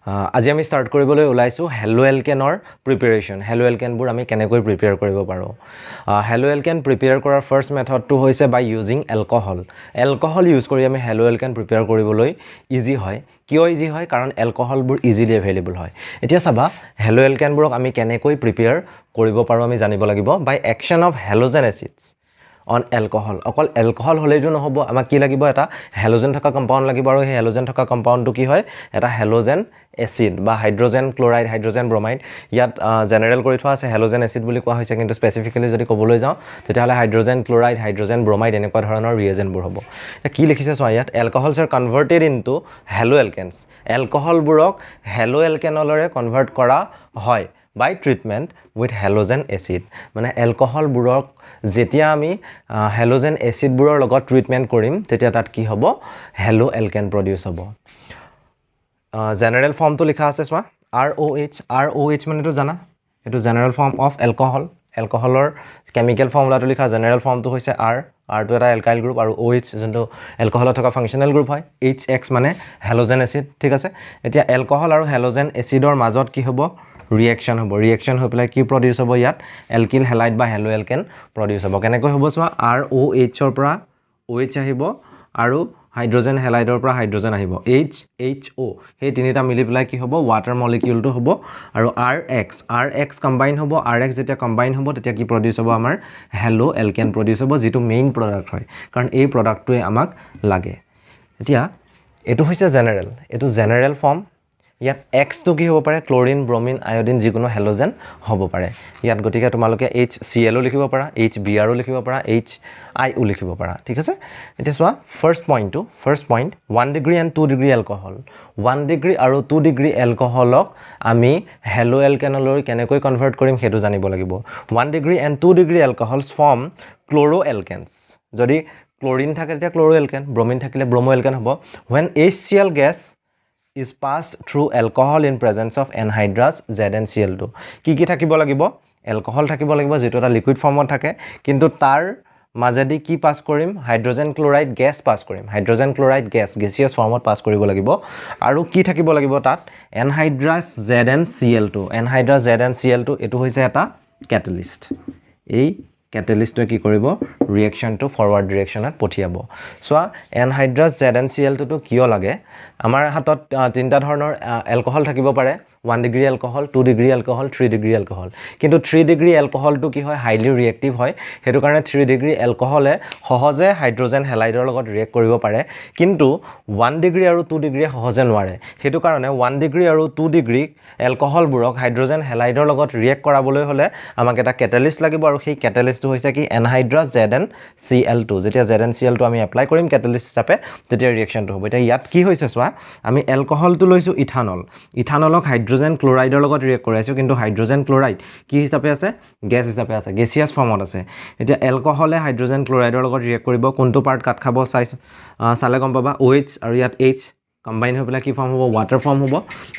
আজি আমি ষ্টাৰ্ট কৰিবলৈ ওলাইছোঁ হেলো এলকেনৰ প্ৰিপেৰেশ্যন। হেলো এলকেনবোৰ আমি কেনেকৈ প্ৰিপেয়াৰ কৰিব পাৰোঁ। হেলো এলকেন প্ৰিপেয়াৰ কৰাৰ ফাৰ্ষ্ট মেথডটো হৈছে বাই ইউজিং এলকহল। এলকহল ইউজ কৰি আমি হেলো এলকেন প্ৰিপেয়াৰ কৰিবলৈ ইজি হয়। কিয় ইজি হয়? কাৰণ এলকহলবোৰ ইজিলি এভেইলেবল হয়। এতিয়া চাবা হেলো এলকেনবোৰক আমি কেনেকৈ প্ৰিপেয়াৰ কৰিব পাৰোঁ আমি জানিব লাগিব by action of halogen acids on alcohol. অকল এলকহল হ'লেইতো নহ'ব, আমাক কি লাগিব? এটা হেলোজেন থকা কম্পাউণ্ড লাগিব, আৰু সেই হেলোজেন থকা কম্পাউণ্ডটো কি হয়? এটা হেলোজেন এচিড বা হাইড্ৰজেন ক্লৰাইড, হাইড্ৰজেন ব্ৰমাইড। ইয়াত জেনেৰেল কৰি থোৱা আছে হেলোজেন এচিড বুলি কোৱা হৈছে, কিন্তু স্পেচিফিকেলি যদি ক'বলৈ যাওঁ তেতিয়াহ'লে হাইড্ৰজেন ক্লৰাইড, হাইড্ৰজেন ব্ৰমাইড এনেকুৱা ধৰণৰ ৰিয়েজেণ্টবোৰ হ'ব। এতিয়া কি লিখিছে চোৱা, ইয়াত alcohols are converted into halo alkanes. এলকহলবোৰক হেলো এলকেনলৰে কনভাৰ্ট কৰা হয় by treatment with halogen acid. মানে এলকহলবোৰক যেতিয়া আমি হেলোজেন এচিডবোৰৰ লগত ট্ৰিটমেণ্ট কৰিম তেতিয়া তাত কি হ'ব? হেলো এলকেন প্ৰডিউচ হ'ব। জেনেৰেল ফৰ্মটো লিখা আছে চোৱা, ROH। ROH মানেতো জানা, এইটো জেনেৰেল ফৰ্ম অফ এলকহল। এলকহলৰ কেমিকেল ফৰ্মুলাটো লিখা, জেনেৰেল ফৰ্মটো হৈছে আৰটো এটা এলকাইল গ্ৰুপ, আৰু OH যোনটো এলকহলত থকা ফাংচনেল গ্ৰুপ হয়। HX মানে হেলোজেন এচিড, ঠিক আছে। এতিয়া এলকহল আৰু হেলোজেন এচিডৰ মাজত কি হ'ব? ৰিয়েকশ্যন হ'ব। ৰিয়েকশ্যন হৈ পেলাই কি প্ৰডিউচ হ'ব? ইয়াত এলকিল হেলাইড বা হেলো এলকেন প্ৰডিউচ হ'ব। কেনেকৈ হ'ব চোৱা, ROHৰ পৰা OH আহিব, আৰু হাইড্ৰজেন হেলাইডৰ পৰা হাইড্ৰজেন আহিব, HHO। সেই তিনিটা মিলি পেলাই কি হ'ব? ৱাটাৰ মলিকিউলটো হ'ব। আৰু RX কম্বাইন হ'ব। RX যেতিয়া কম্বাইন হ'ব তেতিয়া কি প্ৰডিউচ হ'ব? আমাৰ হেলো এলকেন প্ৰডিউচ হ'ব, যিটো মেইন প্ৰডাক্ট হয়, কাৰণ এই প্ৰডাক্টটোৱে আমাক লাগে। এতিয়া এইটো হৈছে জেনেৰেল, এইটো জেনেৰেল ফৰ্ম। ইয়াত এক্সটো কি হ'ব পাৰে? ক্লৰিন, ব্ৰমিন, আয়ডিন, যিকোনো হেলোজেন হ'ব পাৰে ইয়াত। গতিকে তোমালোকে HClও লিখিব পাৰা, HBrও লিখিব পাৰা, HIও লিখিব পাৰা, ঠিক আছে। এতিয়া চোৱা first point 1 degree and 2 degree alcohol. 1 degree আৰু 2 ডিগ্ৰী এলকহলক আমি হেলো এলকেনলৈ কেনেকৈ কনভাৰ্ট কৰিম সেইটো জানিব লাগিব। 1 ডিগ্ৰী এণ্ড 2 ডিগ্ৰী এলকহলছ ফৰ্ম ক্ল'ৰ' এলকেনছ। যদি ক্লৰিন থাকে তেতিয়া ক্ল'ৰ' এলকেন, ব্ৰমিন থাকিলে ব্ৰমো এলকেন হ'ব। When HCl gas is passed through alcohol in presence of anhydrous ZnCl2। কি থাকিব লাগিব? এলকহল থাকিব লাগিব, যিটো এটা লিকুইড ফৰ্মত থাকে, কিন্তু তাৰ মাজেদি কি পাছ কৰিম? হাইড্ৰজেন ক্লৰাইড গেছ পাছ কৰিম। হাইড্ৰজেন ক্লৰাইড গেছিয়াছ ফৰ্মত পাছ কৰিব লাগিব। আৰু কি থাকিব লাগিব তাত? এনহাইড্ৰাছ ZnCl2। এনহাইড্ৰাছ ZnCl2 এইটো হৈছে এটা কেটেলিষ্ট। এই কেটেলিষ্টটোৱে কি কৰিব? ৰিয়েকশ্যনটো ফৰৱাৰ্ড ডিৰেকশ্যনত পঠিয়াব। চোৱা এনহাইড্ৰাছ ZnCl2টো কিয় লাগে? আমাৰ হাতত তিনিটা ধৰণৰ এলকহল থাকিব পাৰে, 1 degree alcohol, 2 degree alcohol, 3 degree alcohol. কিন্তু 3 ডিগ্ৰী এলকহলটো কি হয়? হাইলি ৰিয়েক্টিভ হয়। সেইটো কাৰণে 3 ডিগ্ৰী এলকহলে সহজে হাইড্ৰজেন হেলাইডৰ লগত ৰিয়েক্ট কৰিব পাৰে, কিন্তু 1 ডিগ্ৰী আৰু 2 ডিগ্ৰীয়ে সহজে নোৱাৰে। সেইটো কাৰণে 1 ডিগ্ৰী আৰু 2 ডিগ্ৰী এলকহলবোৰক হাইড্ৰজেন হেলাইডৰ লগত ৰিয়েক্ট কৰাবলৈ হ'লে আমাক এটা কেটেলিষ্ট লাগিব, আৰু সেই কেটেলিষ্টটো হৈছে কি? এনহাইড্ৰাছ ZnCl2। যেতিয়া ZnCl2 আমি এপ্লাই কৰিম কেটেলিষ্ট হিচাপে তেতিয়া ৰিয়েকশ্যনটো হ'ব। এতিয়া ইয়াত কি হৈছে চোৱা, আমি এলকহলটো লৈছোঁ ইথানল। ইথানলক হাইড্ৰজেন ক্লৰাইডৰ লগত ৰিয়েক্ট কৰাইছোঁ, কিন্তু হাইড্ৰজেন ক্লৰাইড কি হিচাপে আছে? গেছ হিচাপে আছে, গেছিয়াছ ফৰ্মত আছে। এতিয়া এলকহলে হাইড্ৰজেন ক্লৰাইডৰ লগত ৰিয়েক্ট কৰিব, কোনটো পাৰ্ট কাট খাব চালে গম পাবা। OH আৰু ইয়াত H কম্বাইন হৈ পেলাই কি ফৰ্ম হ'ব? ৱাটাৰ ফৰ্ম হ'ব।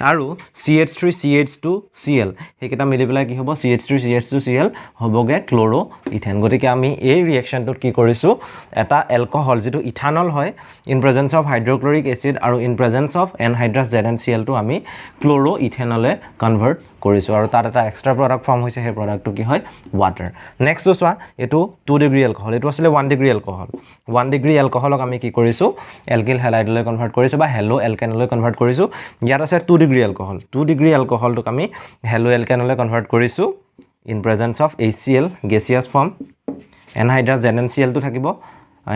আৰু CH3 CH2Cl সেইকেইটা মিলি পেলাই কি হ'ব? CH3 CH2Cl হ'বগৈ ক্ল'ৰ' ইথেন। গতিকে আমি এই ৰিয়েকশ্যনটোত কি কৰিছোঁ? এটা এলকহল যিটো ইথানল হয়, in presence of hydrochloric acid আৰু ইন প্ৰেজেঞ্চ অফ এনহাইড্ৰাছ ZnCl2 আমি ক্ল'ৰ' ইথেনলৈ কনভাৰ্ট কৰিছোঁ, আৰু তাত এটা এক্সট্ৰা প্ৰডাক্ট ফৰ্ম হৈছে। সেই প্ৰডাক্টটো কি হয়? ৱাটাৰ। নেক্সটটো চোৱা, এইটো 2 ডিগ্ৰী এলকহল, এইটো আছিলে 1 ডিগ্ৰী এলকহল। 1 ডিগ্ৰী এলকহলক আমি কি কৰিছোঁ? এলকিল হেলাইডলৈ কনভাৰ্ট কৰিছোঁ বা হেলো এলকেনলৈ কনভাৰ্ট কৰিছোঁ। ইয়াত আছে 2 ডিগ্ৰী এলকহল। 2 ডিগ্ৰী এলকহলটোক আমি হেলো এলকেনলৈ কনভাৰ্ট কৰিছোঁ in presence of HCl gaseous form. Anhydrous ZnCl2 থাকিব।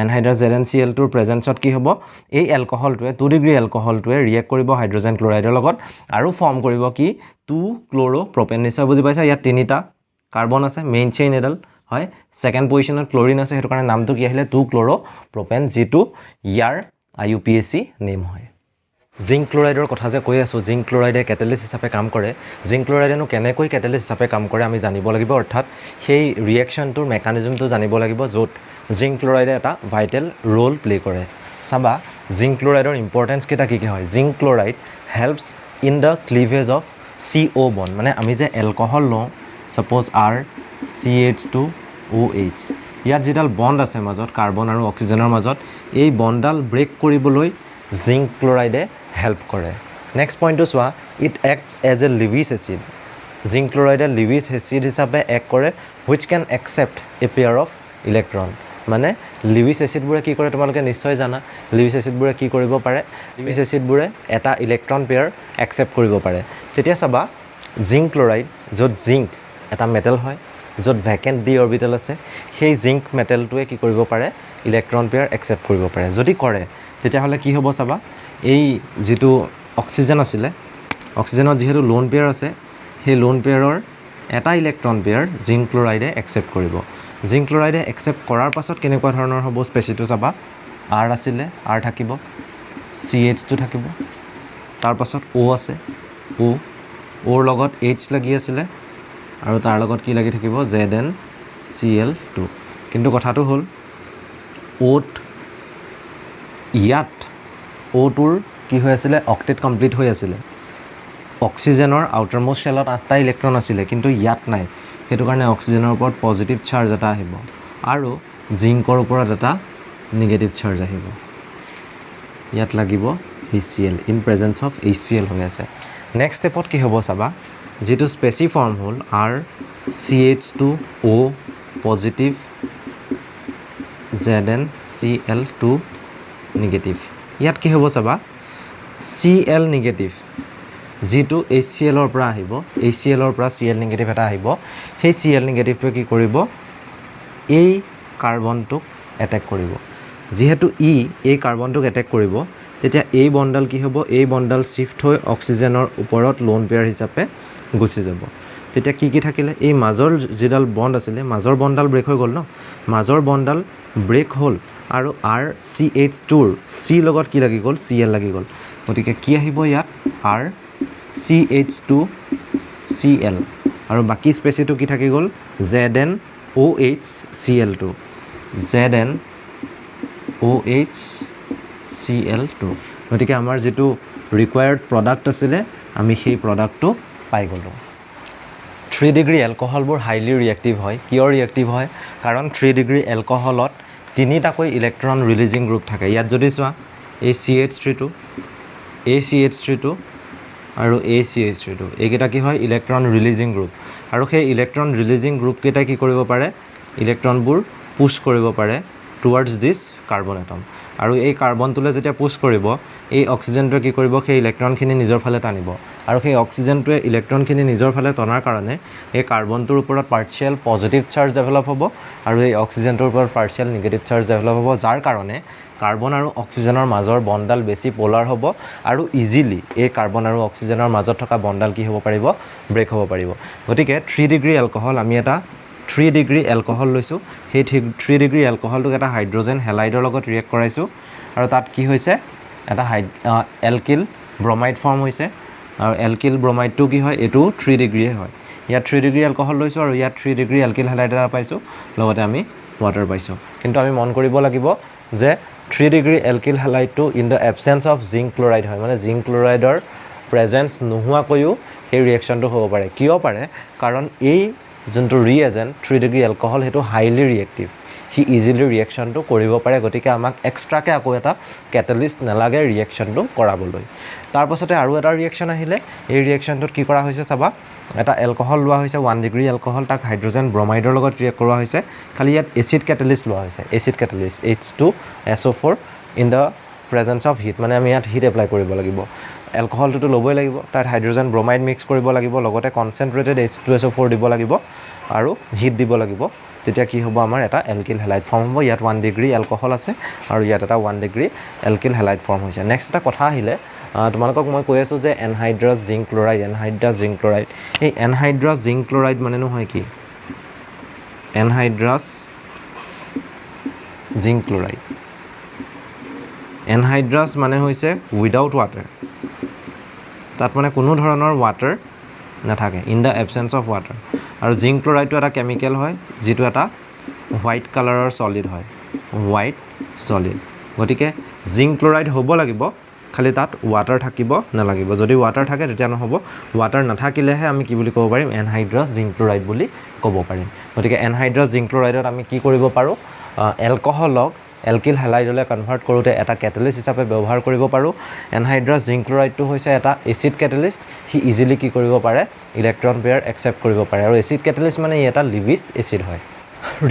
এনহাইড্ৰাছ ZnCl2ৰ প্ৰেজেঞ্চত কি হ'ব? এই এলকহলটোৱে 2 ডিগ্ৰী এলকহলটোৱে ৰিয়েক্ট কৰিব হাইড্ৰজেন ক্লৰাইডৰ লগত, আৰু ফৰ্ম কৰিব কি? 2 ক্ল'ৰ' প্ৰপেন। নিশ্চয় বুজি পাইছা? ইয়াত তিনিটা কাৰ্বন আছে, মেইন চেইন এডাল হয়। ছেকেণ্ড পজিশ্যনত ক্লৰিন আছে, সেইটো কাৰণে নামটো কি আহিলে? 2 ক্ল'ৰ' প্ৰপেন, যিটো ইয়াৰ IUPAC নেম হয়। জিংক ক্লৰাইডৰ কথা যে কৈ আছোঁ, জিংক ক্লৰাইডে কেটেলিষ্ট হিচাপে কাম কৰে। জিংক ক্লৰাইডেনো কেনেকৈ কেটেলিষ্ট হিচাপে কাম কৰে আমি জানিব লাগিব, অৰ্থাৎ সেই ৰিয়েকশ্যনটোৰ মেকানিজমটো জানিব লাগিব, য'ত জিংক ক্লৰাইডে এটা ভাইটেল ৰোল প্লে কৰে। চাবা জিংক ক্লৰাইডৰ ইম্পৰ্টেঞ্চ কেইটা কি হয়? Zinc chloride helps in the cleavage of CO bond. মানে আমি যে এলকহল লওঁ, ছাপ'জ CH2OH, ইয়াত যিডাল বণ্ড আছে মাজত, কাৰ্বন আৰু অক্সিজেনৰ মাজত, এই বণ্ডডাল ব্ৰেক কৰিবলৈ জিংক ক্লৰাইডে হেল্প কৰে। নেক্সট পইণ্টটো চোৱা, it acts as a Lewis acid. Zinc ক্লৰাইডে লিভিছ এচিড হিচাপে এক্ট কৰে, which can accept a pair of electron. মানে লিভিছ এচিডবোৰে কি কৰে তোমালোকে নিশ্চয় জানা, লিভিছ এচিডবোৰে কি কৰিব পাৰে, লিভিছ এচিডবোৰে এটা ইলেক্ট্ৰন পেয়াৰ একচেপ্ট কৰিব পাৰে। তেতিয়া চাবা জিংক ক্লৰাইড, য'ত জিংক এটা মেটেল হয়, য'ত ভেকেণ্ট ডি অৰবিটেল আছে, সেই জিংক মেটেলটোৱে কি কৰিব পাৰে, ইলেক্ট্ৰন পেয়াৰ একচেপ্ট কৰিব পাৰে। যদি কৰে তেতিয়াহ'লে কি হ'ব চাবা, এই যিটো অক্সিজেন আছিলে, অক্সিজেনত যিহেতু লোন পেয়াৰ আছে, সেই লোন পেয়াৰৰ এটা ইলেক্ট্ৰন পেয়াৰ জিংক ক্লৰাইডে একচেপ্ট কৰিব। জিংক ক্লৰাইডে একচেপ্ট কৰাৰ পাছত কেনেকুৱা ধৰণৰ হ'ব স্পেচিটো চাবা, আৰ আছিলে, আৰ থাকিব, CH2 থাকিব, তাৰপাছত O আছে, Oৰ লগত H লাগি আছিলে, আৰু তাৰ লগত কি লাগি থাকিব, ZnCl2। কিন্তু কথাটো হ'ল ইয়াত Oটোৰ কি হৈ আছিলে, অক্টেট কমপ্লিট হৈ আছিলে। অক্সিজেনৰ আউটাৰমোষ্ট শেলত 8টা ইলেক্ট্ৰন আছিলে, কিন্তু ইয়াত নাই। সেইটো কাৰণে অক্সিজেনৰ ওপৰত পজিটিভ চাৰ্জ এটা আহিব আৰু জিংকৰ ওপৰত এটা নিগেটিভ চাৰ্জ আহিব। ইয়াত লাগিব HCl, in presence of HCl হৈ আছে। নেক্সট ষ্টেপত কি হ'ব চাবা, যিটো স্পেচি ফৰ্ম হ'ল RCH2O পজিটিভ, ZnCl2 নিগেটিভ। ইয়াত কি হ'ব চাবা, Cl নিগেটিভ, যিটো HClৰ পৰা আহিব, HClৰ পৰা Cl নিগেটিভ এটা আহিব। সেই Cl নিগেটিভটোৱে কি কৰিব, এই কাৰ্বনটোক এটেক কৰিব। যিহেতু এই কাৰ্বনটোক এটেক কৰিব, তেতিয়া এই বণ্ডাল কি হ'ব, এই বণ্ডাল শ্বিফ্ট হৈ অক্সিজেনৰ ওপৰত লোন পেয়াৰ হিচাপে গুচি যাব। তেতিয়া কি কি থাকিলে, এই মাজৰ যিডাল বণ্ড আছিলে, মাজৰ বণ্ডাল ব্ৰেক হৈ গ'ল ন, মাজৰ বণ্ডাল ব্ৰেক হ'ল আৰু RCH2ৰ C লগত কি লাগি গ'ল, Cl লাগি গ'ল। গতিকে কি আহিব ইয়াত, RCH2Cl, আৰু বাকী স্পেচিটো কি থাকি গ'ল, ZnOHCl2, ZnOHCl2। গতিকে আমাৰ যিটো ৰিকুৱায়াৰ্ড প্ৰডাক্ট আছিলে, আমি সেই প্ৰডাক্টটো পাই গ'লোঁ। 3 ডিগ্ৰী এলকহলবোৰ হাইলি ৰিয়েক্টিভ হয়। কিয় ৰিয়েক্টিভ হয়, কাৰণ 3 ডিগ্ৰী এলকহলত 3টাকৈ ইলেক্ট্ৰন ৰিলিজিং গ্ৰুপ থাকে। ইয়াত যদি চোৱা, এই CH3টো, এই CH3টো আৰু এই CH3টো, এইকেইটা কি হয়, ইলেক্ট্ৰন ৰিলিজিং গ্ৰুপ। আৰু সেই ইলেক্ট্ৰন ৰিলিজিং গ্ৰুপকেইটাই কি কৰিব পাৰে, ইলেক্ট্ৰনবোৰ পুছ কৰিব পাৰে টুৱাৰ্ডছ দিছ কাৰ্বন এটম। আৰু এই কাৰ্বনটোলৈ যেতিয়া পুছ কৰিব, এই অক্সিজেনটোৱে কি কৰিব, সেই ইলেক্ট্ৰনখিনি নিজৰ ফালে টানিব। আৰু সেই অক্সিজেনটোৱে ইলেক্ট্ৰনখিনি নিজৰ ফালে টনাৰ কাৰণে এই কাৰ্বনটোৰ ওপৰত পাৰ্চিয়েল পজিটিভ চাৰ্জ ডেভেলপ হ'ব, আৰু এই অক্সিজেনটোৰ ওপৰত পাৰ্চিয়েল নিগেটিভ চাৰ্জ ডেভেলপ হ'ব, যাৰ কাৰণে কাৰ্বন আৰু অক্সিজেনৰ মাজৰ বণ্ডাল বেছি পলাৰ হ'ব, আৰু ইজিলি এই কাৰ্বন আৰু অক্সিজেনৰ মাজত থকা বণ্ডাল কি হ'ব পাৰিব, ব্ৰেক হ'ব পাৰিব। গতিকে 3 ডিগ্ৰী এলকহল, আমি এটা 3 ডিগ্ৰী এলকহল লৈছোঁ। সেই 3 ডিগ্ৰী এলকহলটোক এটা হাইড্ৰজেন হেলাইডৰ লগত ৰিয়েক্ট কৰাইছোঁ, আৰু তাত কি হৈছে, এটা এলকিল ব্ৰমাইড ফৰ্ম হৈছে। আৰু এলকিল ব্ৰমাইডটো কি হয়, এইটো 3 ডিগ্ৰীয়ে হয়। ইয়াত 3 ডিগ্ৰী এলকহল লৈছোঁ, আৰু ইয়াত 3 ডিগ্ৰী এলকিল হেলাইড এটা পাইছোঁ, লগতে আমি ৱাটাৰ পাইছোঁ। কিন্তু আমি মন কৰিব লাগিব যে 3 ডিগ্ৰী এলকিল হেলাইডটো in the absence of zinc chloride হয়, মানে জিংক ক্লৰাইডৰ প্ৰেজেঞ্চ নোহোৱাকৈও সেই ৰিয়েকশ্যনটো হ'ব পাৰে। কিয় পাৰে, কাৰণ এই যোনটো ৰিএজেণ্ট 3 ডিগ্ৰী এলকহল, সেইটো হাইলি ৰিয়েক্টিভ, সি ইজিলি ৰিয়েকশ্যনটো কৰিব পাৰে। গতিকে আমাক এক্সট্ৰাকৈ আকৌ এটা কেটালিষ্ট নালাগে ৰিয়েকশ্যনটো কৰাবলৈ। তাৰপাছতে আৰু এটা ৰিয়েকশ্যন আহিলে, এই ৰিয়েকশ্যনটোত কি কৰা হৈছে চাবা, এটা এলকহল লোৱা হৈছে 1 ডিগ্ৰী এলকহল, তাক হাইড্ৰজেন ব্ৰমাইডৰ লগত ৰিয়েক্ট কৰোৱা হৈছে। খালি ইয়াত এচিড কেটালিষ্ট লোৱা হৈছে, acid catalyst H2SO4 in the presence of heat, মানে আমি ইয়াত হিট এপ্লাই কৰিব লাগিব। এলকহলটোতো ল'বই লাগিব, তাত হাইড্ৰজেন ব্ৰমাইড মিক্স কৰিব লাগিব, লগতে কনচেনট্ৰেটেড H2SO4 দিব লাগিব, আৰু হিট দিব লাগিব। তেতিয়া কি হ'ব, আমাৰ এটা এলকিল হেলাইড ফৰ্ম হ'ব। ইয়াত 1 ডিগ্ৰী এলকহল আছে, আৰু ইয়াত এটা 1 ডিগ্ৰী এলকিল হেলাইড ফৰ্ম হৈছে। নেক্সট এটা কথা আহিলে, তোমালোকক মই কৈ আছোঁ যে এনহাইড্ৰাছ জিংক ক্লৰাইড, এনহাইড্ৰাছ জিংক ক্লৰাইড। এই এনহাইড্ৰাছ জিংক ক্লৰাইড মানেনো হয় কি, এনহাইড্ৰাছ জিংক ক্লৰাইড, এনহাইড্ৰাছ মানে হৈছে উইদাউট ৱাটাৰ, তাত মানে কোনো ধৰণৰ ৱাটাৰ নাথাকে, in the absence of water. আৰু জিংক ক্লৰাইডটো এটা কেমিকেল হয়, যিটো এটা হোৱাইট কালাৰৰ ছলিড হয়, হোৱাইট ছলিড। গতিকে জিংক ক্লৰাইড হ'ব লাগিব, খালি তাত ৱাটাৰ থাকিব নালাগিব। যদি ৱাটাৰ থাকে তেতিয়া নহ'ব, ৱাটাৰ নাথাকিলেহে আমি কি বুলি ক'ব পাৰিম, এনহাইড্ৰাছ জিংক ক্লৰাইড বুলি ক'ব পাৰিম। গতিকে এনহাইড্ৰাছ জিংক ক্লৰাইডত আমি কি কৰিব পাৰোঁ, এলকহলক এলকিল হেলাইডলৈ কনভাৰ্ট কৰোঁতে এটা কেটালিষ্ট হিচাপে ব্যৱহাৰ কৰিব পাৰোঁ এনহাইড্ৰাছ জিংক ক্লৰাইডটো হৈছে এটা এচিড কেটালিষ্ট সি ইজিলি কি কৰিব পাৰে ইলেক্ট্ৰন পেয়াৰ একচেপ্ট কৰিব পাৰে আৰু এচিড কেটালিষ্ট মানে ই এটা লিভিছ এচিড হয়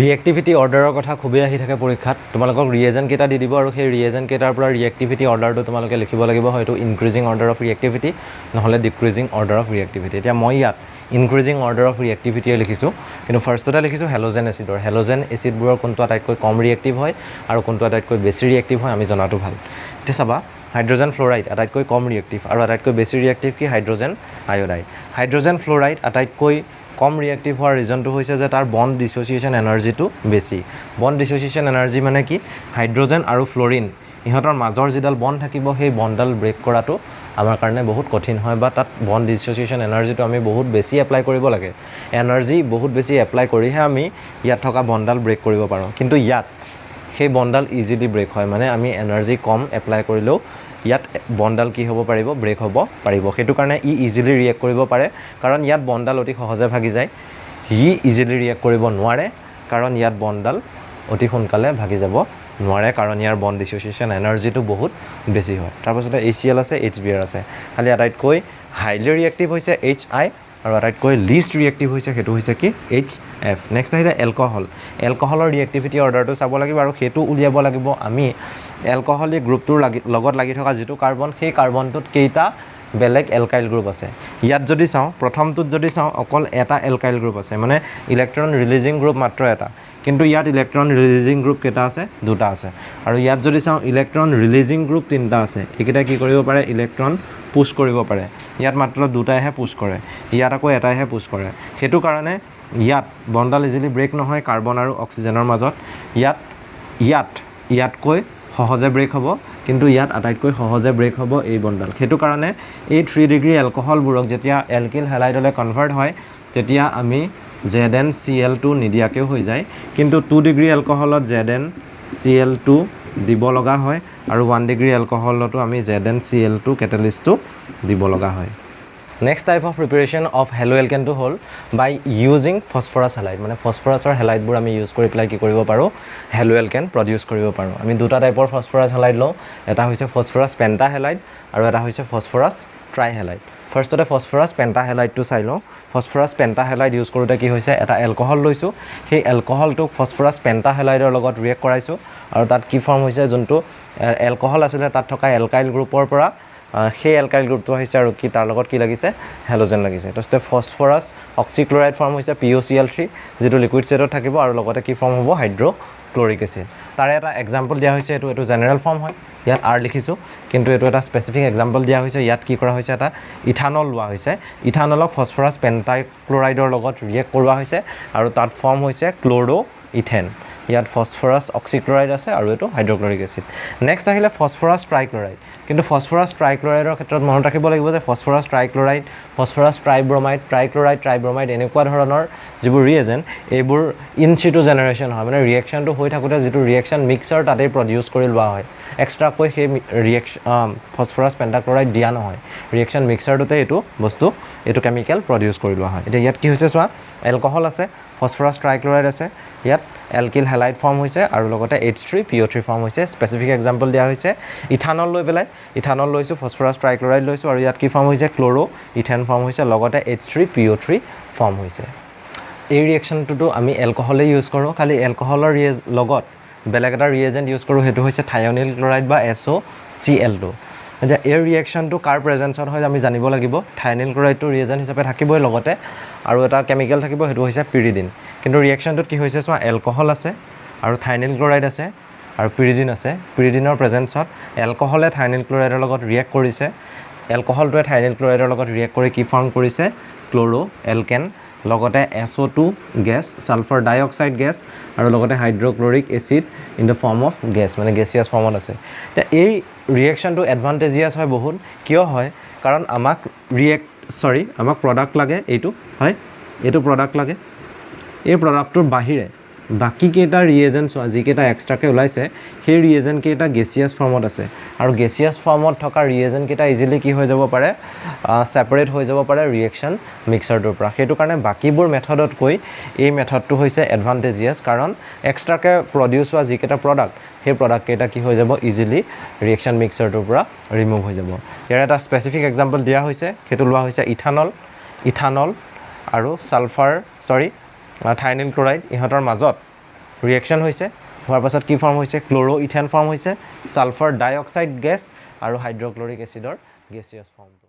ৰিয়েক্টিভিটি অৰ্ডাৰৰ কথা খুবেই আহি থাকে পৰীক্ষাত তোমালোকক ৰিয়েজেণ্ট কেইটা দি দিব আৰু সেই ৰিয়েজেণ্ট কেইটাৰ পৰা ৰিয়েক্টিভিটি অৰ্ডাৰটো তোমালোকে লিখিব লাগিব হয়তো ইনক্ৰিজিং অৰ্ডাৰ অফ ৰিয়েক্টিভিটি নহ'লে ডিক্ৰিজিং অৰ্ডাৰ অফ ৰিয়েক্টিভিটি এতিয়া মই ইয়াত ইনক্ৰিজিং অৰ্ডাৰ অফ ৰিয়েক্টিভিটিয়ে লিখিছোঁ কিন্তু ফাৰ্ষ্টতে লিখিছোঁ হেলোজেন এচিডৰ হেলোজেন এচিডবোৰৰ কোনটো আটাইতকৈ কম ৰিয়েক্টিভ হয় আৰু কোনটো আটাইতকৈ বেছি ৰিয়েক্টিভ হয় আমি জনাটো ভাল এতিয়া চাবা হাইড্ৰজেন ফ্ল'ৰাইড আটাইতকৈ কম ৰিয়েক্টিভ আৰু আটাইতকৈ বেছি ৰিয়েক্টিভ কি হাইড্ৰজেন আয়'ডাইড হাইড্ৰজেন ফ্ল'ৰাইড আটাইতকৈ কম ৰিয়েক্টিভ হোৱাৰ ৰিজনটো হৈছে যে তাৰ বণ্ড ডিছ'চিয়েশ্যন এনাৰ্জিটো বেছি বণ্ড ডিছ'চিয়েশ্যন এনাৰ্জি মানে কি হাইড্ৰজেন আৰু ফ্ল'ৰিন ইহঁতৰ মাজৰ যিডাল বণ্ড থাকিব সেই বণ্ডডাল ব্ৰেক কৰাটো আমাৰ কাৰণে বহুত কঠিন হয় বা তাত বণ্ড ডিছ'চিয়েশ্যন এনাৰ্জিটো আমি বহুত বেছি এপ্লাই কৰিব লাগে এনাৰ্জি বহুত বেছি এপ্লাই কৰিহে আমি ইয়াত থকা বণ্ডডাল ব্ৰেক কৰিব পাৰোঁ কিন্তু ইয়াত সেই বণ্ডডাল ইজিলি ব্ৰেক হয় মানে আমি এনাৰ্জি কম এপ্লাই কৰিলেও ইয়াত বণ্ডডাল কি হ'ব পাৰিব ব্ৰেক হ'ব পাৰিব সেইটো কাৰণে ই ইজিলি ৰিয়েক্ট কৰিব পাৰে কাৰণ ইয়াত বণ্ডডাল অতি সহজে ভাগি যায় ই ইজিলি ৰিয়েক্ট কৰিব নোৱাৰে কাৰণ ইয়াত বণ্ডডাল অতি সোনকালে ভাগি যাব নোৱাৰে কাৰণ ইয়াৰ বণ্ড ডিছ'চিয়েশ্যন এনাৰ্জিটো বহুত বেছি হয় তাৰপাছতে HCl আছে HBr আছে খালি আটাইতকৈ হাইলি ৰিয়েক্টিভ হৈছে HI আৰু আটাইতকৈ লিষ্ট ৰিয়েক্টিভ হৈছে সেইটো হৈছে কি HF নেক্সট আহিলে এলকহলৰ ৰিয়েক্টিভিটি অৰ্ডাৰটো চাব লাগিব আৰু সেইটো উলিয়াব লাগিব আমি এলকহলিক গ্ৰুপটোৰ লগত লাগি থকা যিটো কাৰ্বন সেই কাৰ্বনটোত কেইটা বেলেগ এলকাইল গ্ৰুপ আছে ইয়াত যদি চাওঁ প্ৰথমটোত যদি চাওঁ অকল এটা এলকাইল গ্ৰুপ আছে মানে ইলেক্ট্ৰন ৰিলিজিং গ্ৰুপ মাত্ৰ এটা কিন্তু ইয়াত ইলেক্ট্ৰন ৰিলিজিং গ্ৰুপ কেইটা আছে দুটা আছে আৰু ইয়াত যদি চাওঁ ইলেক্ট্ৰন ৰিলিজিং গ্ৰুপ তিনিটা আছে এইকেইটা কি কৰিব পাৰে ইলেক্ট্ৰন পুছ কৰিব পাৰে ইয়াত মাত্ৰ দুটাইহে পুছ কৰে ইয়াত আকৌ এটাইহে পুছ কৰে সেইটো কাৰণে ইয়াত বণ্ডডাল ইজিলি ব্ৰেক নহয় কাৰ্বন আৰু অক্সিজেনৰ মাজত ইয়াতকৈ সহজে ব্ৰেক হ'ব কিন্তু ইয়াত আটাইতকৈ সহজে ব্ৰেক হ'ব এই বণ্ডডাল সেইটো কাৰণে এই 3 ডিগ্ৰী এলকহলবোৰক যেতিয়া এলকিল হেলাইডলৈ কনভাৰ্ট হয় তেতিয়া আমি ZnCl2 নিদিয়াকেও হৈ যায় কিন্তু 2 ডিগ্ৰী এলকহলত ZnCl2 দিব লগা হয় আৰু 1 ডিগ্ৰী এলকহলতো আমি ZnCl2 কেটালিষ্টটো দিব লগা হয় next type of preparation of halo এলকেনটো হ'ল বাই ইউজিং ফছফৰাছ হেলাইড মানে ফছফৰাছৰ হেলাইডবোৰ আমি ইউজ কৰি পেলাই কি কৰিব পাৰোঁ হেলো এলকেন প্ৰডিউচ কৰিব পাৰোঁ আমি দুটা টাইপৰ ফছফৰাছ হেলাইড লওঁ এটা হৈছে ফছফৰাছ পেণ্টা হেলাইড আৰু এটা হৈছে ফছফৰাছ ট্ৰাই হেলাইড ফাৰ্ষ্টতে ফছফৰাছ পেণ্টা হেলাইডটো চাই লওঁ ফছফৰাছ পেণ্টা হেলাইড ইউজ কৰোঁতে কি হৈছে এটা এলকহল লৈছোঁ সেই এলকহলটোক ফছফৰাছ পেণ্টা হেলাইডৰ লগত ৰিয়েক্ট কৰাইছোঁ আৰু তাত কি ফৰ্ম হৈছে যোনটো এলকহল আছিলে তাত থকা এলকাইল গ্ৰুপৰ পৰা সেই এলকাইল গ্ৰুপটো আহিছে আৰু কি তাৰ লগত কি লাগিছে হেলোজেন লাগিছে তাৰপিছতে ফছফৰাছ অক্সিক্লৰাইড ফৰ্ম হৈছে POCl3 যিটো লিকুইড ষ্টেটত থাকিব আৰু লগতে কি ফৰ্ম হ'ব হাইড্ৰ'ক্লৰিক এচিড তাৰে এটা এক্সাম্পল দিয়া হৈছে এইটো জেনেৰেল ফৰ্ম হয় ইয়াত R লিখিছোঁ কিন্তু এইটো এটা স্পেচিফিক এক্সাম্পল দিয়া হৈছে ইয়াত কি কৰা হৈছে এটা ইথানল লোৱা হৈছে ইথানলক ফছফৰাছ পেণ্টাইক্লৰাইডৰ লগত ৰিয়েক্ট কৰোৱা হৈছে আৰু তাত ফৰ্ম হৈছে ক্ল'ৰ' ইথেন ইয়াত ফছফৰাছ অক্সিক্লৰাইড আছে আৰু এইটো হাইড্ৰ'ক্লৰিক এচিড নেক্সট আহিলে ফছফৰাছ ট্ৰাইক্লৰাইড কিন্তু ফছফৰাছ ট্ৰাইক্লৰাইডৰ ক্ষেত্ৰত মনত ৰাখিব লাগিব যে ফছফৰাছ ট্ৰাইক্লৰাইড ফছফৰাছ ট্ৰাইব্ৰমাইড ট্ৰাইব্ৰমাইড এনেকুৱা ধৰণৰ যিবোৰ ৰিয়েজেণ্ট এইবোৰ ইন সিটু জেনেৰেশ্যন হয় মানে ৰিয়েকশ্যনটো হৈ থাকোঁতে যিটো ৰিয়েকশ্যন মিক্সাৰ তাতেই প্ৰডিউচ কৰি লোৱা হয় এক্সট্ৰাকৈ সেই ফছফৰাছ পেণ্টাক্লৰাইড দিয়া নহয় ৰিয়েকশ্যন মিক্সাৰটোতে এইটো কেমিকেল প্ৰডিউচ কৰি লোৱা হয় এতিয়া ইয়াত কি হৈছে চোৱা এলকহল আছে ফছফৰাছ ট্ৰাইক্লৰাইড আছে ইয়াত এলকিল হেলাইড ফৰ্ম হৈছে আৰু লগতে H3PO3 ফৰ্ম হৈছে স্পেচিফিক এক্সাম্পল দিয়া হৈছে ইথানল লৈ পেলাই ইথানল লৈছোঁ ফছফৰাছ ট্ৰাইক্লৰাইড লৈছোঁ আৰু ইয়াত কি ফৰ্ম হৈছে ক্ল'ৰ' ইথেন ফৰ্ম হৈছে লগতে H3PO3 ফৰ্ম হৈছে এই ৰিয়েকশ্যনটোতো আমি এলকহলে ইউজ কৰোঁ খালি এলকহলৰ লগত বেলেগ এটা ৰিয়েজেণ্ট ইউজ কৰোঁ সেইটো হৈছে থাইঅনিল ক্লৰাইড বা SOCl2 এতিয়া এই ৰিয়েকশ্যনটো কাৰ প্ৰেজেঞ্চত হয় আমি জানিব লাগিব থাইঅনিল ক্লৰাইডটো ৰিয়েজেণ্ট হিচাপে থাকিবই লগতে আৰু এটা কেমিকেল থাকিব সেইটো হৈছে পিৰিডিন কিন্তু ৰিয়েকশ্যনটোত কি হৈছে চোৱা এলকহল আছে আৰু থাইঅনিল ক্লৰাইড আছে আৰু পিৰিডিন আছে পিৰিডিনৰ প্ৰেজেঞ্চত এলকহলে থাইঅনিল ক্লৰাইডৰ লগত ৰিয়েক্ট কৰিছে এলকহলটোৱে থাইঅনিল ক্লৰাইডৰ লগত ৰিয়েক্ট কৰি কি ফৰ্ম কৰিছে ক্ল'ৰ' এলকেন লগতে SO2 gas sulphur dioxide gas আৰু লগতে hydrochloric acid in the form of gas মানে গেছিয়াছ ফৰ্মত আছে এতিয়া এই ৰিয়েকশ্যনটো এডভান্টেজিয়াছ হয় বহুত কিয় হয় কাৰণ আমাক প্ৰডাক্ট লাগে এইটো প্ৰডাক্ট লাগে এই প্ৰডাক্টটোৰ বাহিৰে বাকি কেইটা ৰিয়েজেন্ট চোৱা যিকেইটা এক্সট্ৰাকে ওলাইছে সেই ৰিয়েজেন্ট কেইটা গেছিয়াছ ফৰ্মত আছে আৰু গেছিয়াছ ফৰ্মত থকা ৰিয়েজেন্ট কেইটা ইজিলি কি হৈ যাব পাৰে সেপাৰেট হৈ যাব পাৰে ৰিয়েকচন মিক্সাৰটোৰ পৰা সেইটো কাৰণে বাকিবোৰ মেথডত কৈ এই মেথডটো হৈছে এডভান্টেজিয়াছ কাৰণ এক্সট্ৰাকে প্ৰডিউস হোৱা যিকেইটা প্ৰডাক্ট সেই প্ৰডাক্ট কেইটা কি হৈ যাব ইজিলি ৰিয়েকচন মিক্সাৰটোৰ পৰা ৰিমুভ হৈ যাব ইয়াৰ এটা স্পেসিফিক এক্সাম্পল দিয়া হৈছে সেইটো লোৱা হৈছে ইথানল আৰু সালফাৰ থাইনিল ক্লোৰাইড ইহঁতৰ মাজত ৰিয়েকচন হৈছে হোৱাৰ পাছত কি ফৰ্ম হৈছে ক্লোৰো ইথেন ফৰ্ম হৈছে সালফাৰ ডাইঅক্সাইড গেছ আৰু হাইড্ৰক্লোৰিক এসিডৰ গেছিয়াছ ফৰ্মটো